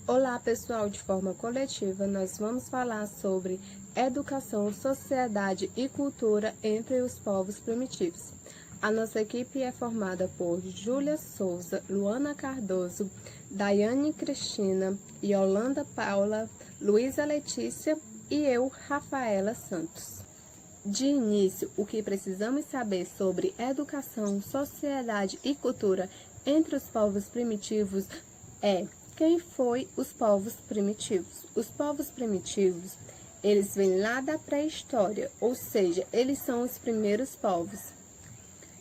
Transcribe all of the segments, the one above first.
Olá pessoal, de forma coletiva nós vamos falar sobre educação, sociedade e cultura entre os povos primitivos. A nossa equipe é formada por Júlia Souza, Luana Cardoso, Daiane Cristina, Yolanda Paula, Luísa Letícia e eu, Rafaela Santos. De início, o que precisamos saber sobre educação, sociedade e cultura entre os povos primitivos é: quem foi os povos primitivos? Os povos primitivos, eles vêm lá da pré-história, ou seja, eles são os primeiros povos.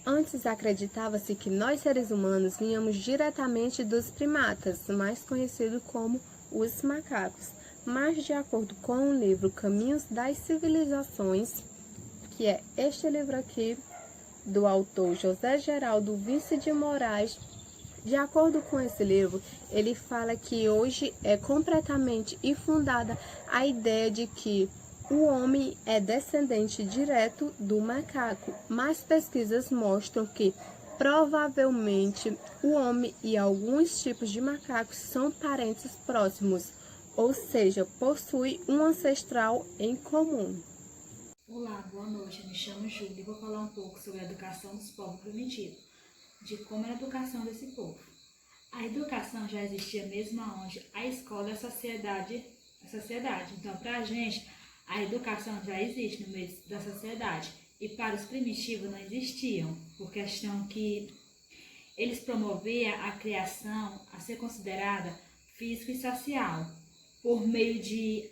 Antes acreditava-se que nós seres humanos vinhamos diretamente dos primatas, mais conhecido como os macacos. Mas de acordo com o livro Caminhos das Civilizações, que é este livro aqui, do autor José Geraldo Vice de Moraes, de acordo com esse livro, ele fala que hoje é completamente infundada a ideia de que o homem é descendente direto do macaco, mas pesquisas mostram que provavelmente o homem e alguns tipos de macacos são parentes próximos, ou seja, possuem um ancestral em comum. Olá, boa noite. Eu me chamo Júlia e vou falar um pouco sobre a educação dos povos primitivos, de como era a educação desse povo. A educação já existia mesmo onde a escola é a sociedade. Então, para a gente, a educação já existe no meio da sociedade. E para os primitivos não existiam, por questão que eles promoviam a criação a ser considerada física e social, por meio de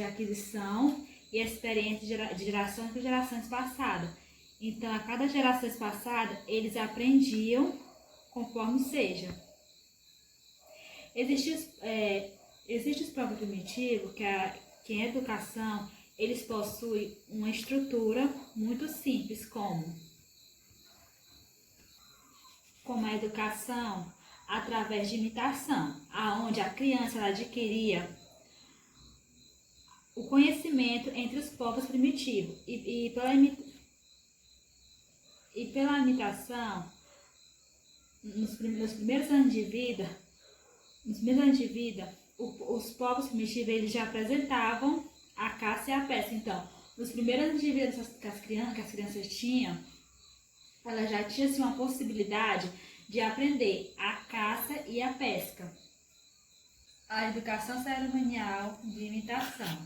aquisição e experiência de gerações por gerações passadas. Então, a cada geração passada, eles aprendiam conforme seja. Existe os povos primitivos que em educação eles possuem uma estrutura muito simples, como a educação através de imitação, aonde a criança ela adquiria o conhecimento entre os povos primitivos e pela imitação, nos primeiros anos de vida, os povos primitivos eles já apresentavam a caça e a pesca. Então, nos primeiros anos de vida que as crianças tinham, elas já tinham assim, uma possibilidade de aprender a caça e a pesca. A educação cerimonial de imitação.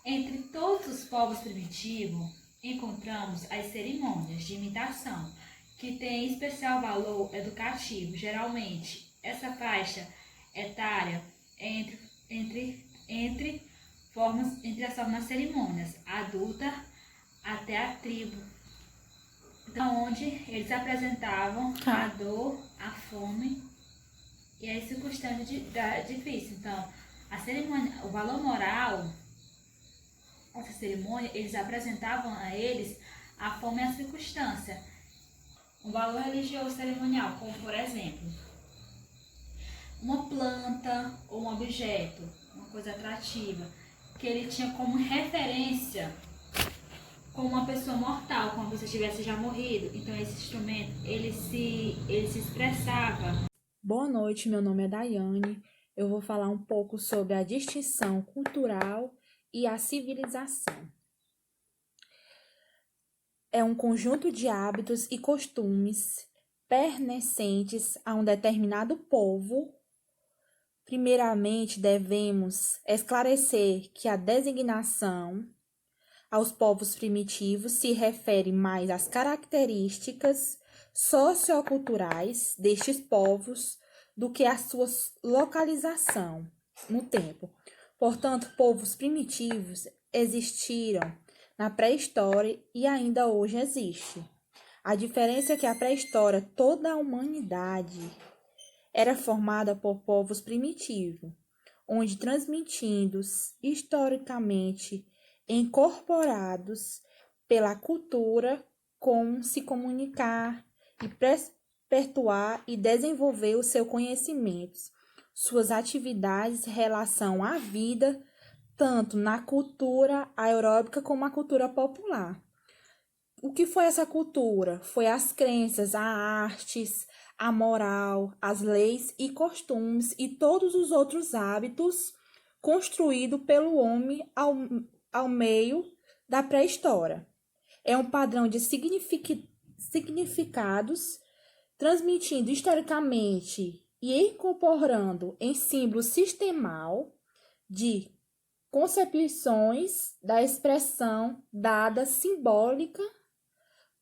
Entre todos os povos primitivos, encontramos as cerimônias de imitação, que têm especial valor educativo. Geralmente, essa faixa etária é entre as formas cerimônias, adulta até a tribo, onde eles apresentavam a dor, a fome e as circunstâncias difíceis. Então, a cerimônia, o valor moral, essa cerimônia, eles apresentavam a eles a fome e a circunstância. Um valor religioso cerimonial, como por exemplo, uma planta ou um objeto, uma coisa atrativa, que ele tinha como referência como uma pessoa mortal, como se tivesse já morrido. Então esse instrumento, ele se expressava. Boa noite, meu nome é Daiane. Eu vou falar um pouco sobre a distinção cultural e a civilização. É um conjunto de hábitos e costumes pertencentes a um determinado povo. Primeiramente, devemos esclarecer que a designação aos povos primitivos se refere mais às características socioculturais destes povos do que à sua localização no tempo. Portanto, povos primitivos existiram na pré-história e ainda hoje existe. A diferença é que a pré-história, toda a humanidade era formada por povos primitivos, onde transmitindo historicamente incorporados pela cultura com se comunicar e perpetuar e desenvolver os seus conhecimentos, suas atividades em relação à vida, tanto na cultura aeróbica como na cultura popular. O que foi essa cultura? Foi as crenças, as artes, a moral, as leis e costumes e todos os outros hábitos construídos pelo homem ao meio da pré-história. É um padrão de significados transmitindo historicamente e incorporando em símbolo sistemal de concepções da expressão dada simbólica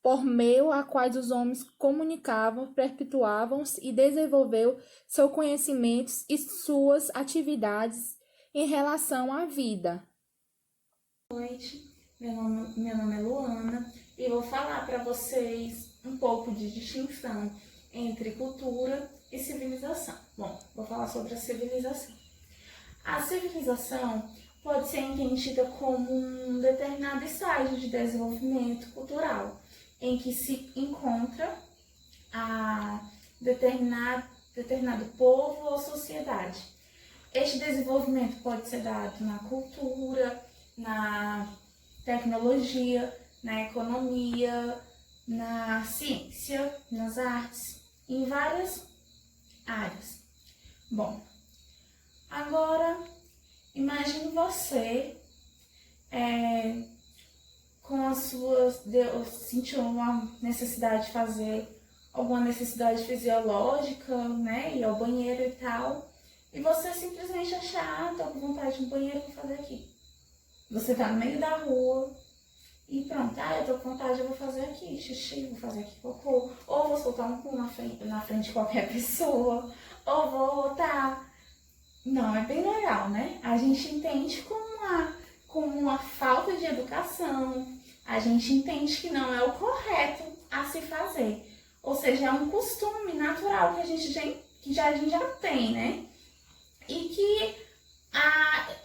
por meio a quais os homens comunicavam, perpetuavam-se e desenvolveu seus conhecimentos e suas atividades em relação à vida. Boa noite, meu nome é Luana e vou falar para vocês um pouco de distinção entre cultura e civilização. Bom, vou falar sobre a civilização. A civilização pode ser entendida como um determinado estágio de desenvolvimento cultural em que se encontra a determinado povo ou sociedade. Este desenvolvimento pode ser dado na cultura, na tecnologia, na economia, na ciência, nas artes, em várias áreas. Bom, agora imagine você com as suas, sentiu uma necessidade de fazer alguma necessidade fisiológica, né, ir ao banheiro e tal, e você simplesmente achar, tô com vontade de ir no banheiro, vou fazer aqui. Você tá no meio da rua e pronto, eu tô com vontade, eu vou fazer aqui xixi, vou fazer aqui cocô, ou vou soltar um pum na frente de qualquer pessoa, ou vou botar. Não, é bem legal, né? A gente entende como uma falta de educação, a gente entende que não é o correto a se fazer. Ou seja, é um costume natural que a gente já tem, né? E que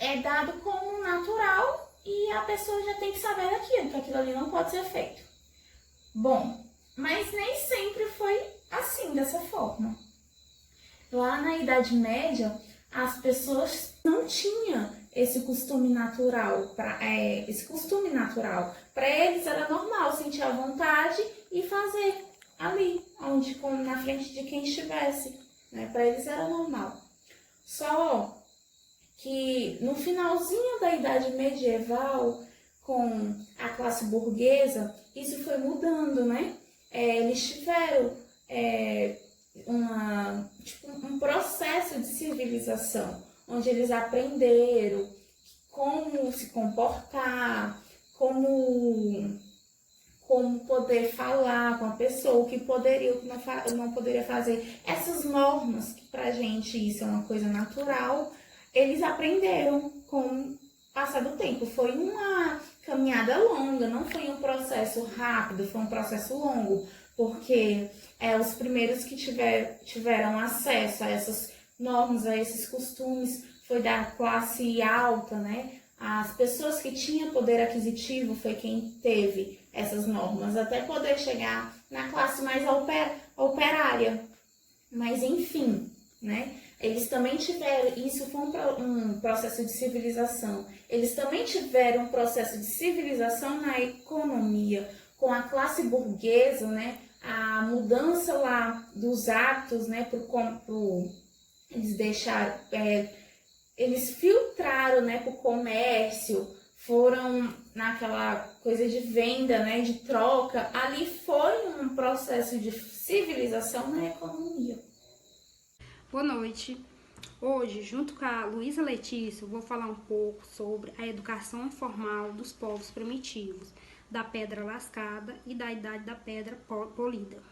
é dado como natural e a pessoa já tem que saber daquilo, que aquilo ali não pode ser feito. Bom, mas nem sempre foi assim, dessa forma. Lá na Idade Média, as pessoas não tinham esse costume natural. Para eles era normal sentir a vontade e fazer ali, na frente de quem estivesse. Né? Para eles era normal. Só que no finalzinho da Idade Medieval, com a classe burguesa, isso foi mudando, né? Eles tiveram um processo de civilização, onde eles aprenderam como se comportar, como poder falar com a pessoa, o que poderia, o que não poderia fazer. Essas normas, que pra gente isso é uma coisa natural, eles aprenderam com o passar do tempo. Foi uma caminhada longa, não foi um processo rápido, foi um processo longo, porque os primeiros que tiveram acesso a essas normas, a esses costumes, foi da classe alta, né? As pessoas que tinham poder aquisitivo foi quem teve essas normas, até poder chegar na classe mais operária. Mas enfim, né? Eles também tiveram, isso foi um processo de civilização, eles também tiveram um processo de civilização na economia, com a classe burguesa, né? A mudança lá dos hábitos, né? Eles deixaram, eles filtraram, né, para o comércio, foram naquela coisa de venda, né, de troca. Ali foi um processo de civilização na economia. Boa noite. Hoje, junto com a Luísa Letícia, eu vou falar um pouco sobre a educação informal dos povos primitivos, da pedra lascada e da idade da pedra polida.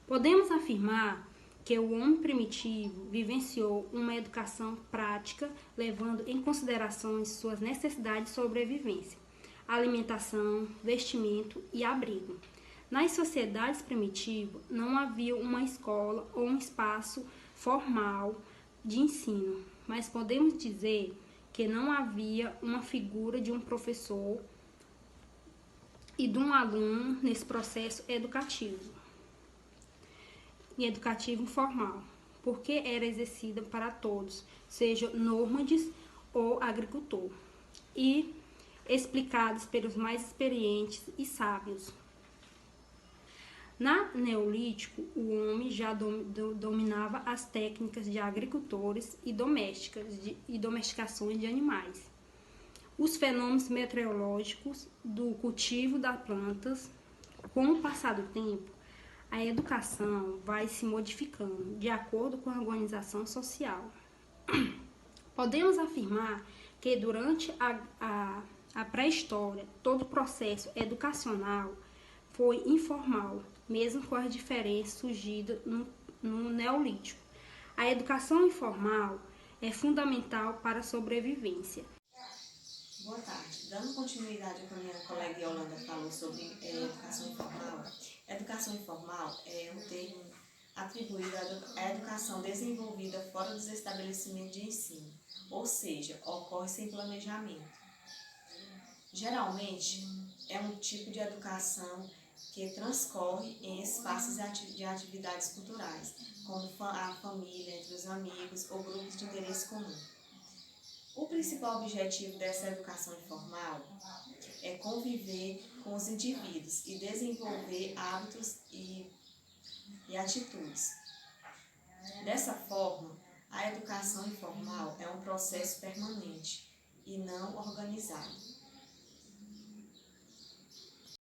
Podemos afirmar que o homem primitivo vivenciou uma educação prática, levando em consideração suas necessidades de sobrevivência, alimentação, vestimento e abrigo. Nas sociedades primitivas, não havia uma escola ou um espaço formal de ensino, mas podemos dizer que não havia uma figura de um professor e de um aluno nesse processo educativo e educativo informal, porque era exercida para todos, seja nômades ou agricultor, e explicados pelos mais experientes e sábios. Na Neolítico, o homem já dominava as técnicas de agricultores e domesticações de animais. Os fenômenos meteorológicos do cultivo das plantas. Com o passar do tempo, a educação vai se modificando de acordo com a organização social. Podemos afirmar que durante a pré-história, todo o processo educacional foi informal, mesmo com as diferenças surgidas no Neolítico. A educação informal é fundamental para a sobrevivência. Boa tarde. Dando continuidade ao que a minha colega Yolanda falou sobre educação informal, educação informal é um termo atribuído à educação desenvolvida fora dos estabelecimentos de ensino, ou seja, ocorre sem planejamento. Geralmente, é um tipo de educação que transcorre em espaços de atividades culturais, como a família, entre os amigos ou grupos de interesse comum. O principal objetivo dessa educação informal é conviver com os indivíduos e desenvolver hábitos e atitudes. Dessa forma, a educação informal é um processo permanente e não organizado.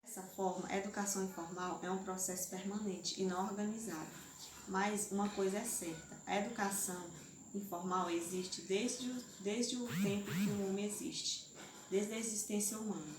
Dessa forma, a educação informal é um processo permanente e não organizado. Mas uma coisa é certa, a educação informal existe desde o tempo que o homem existe, desde a existência humana.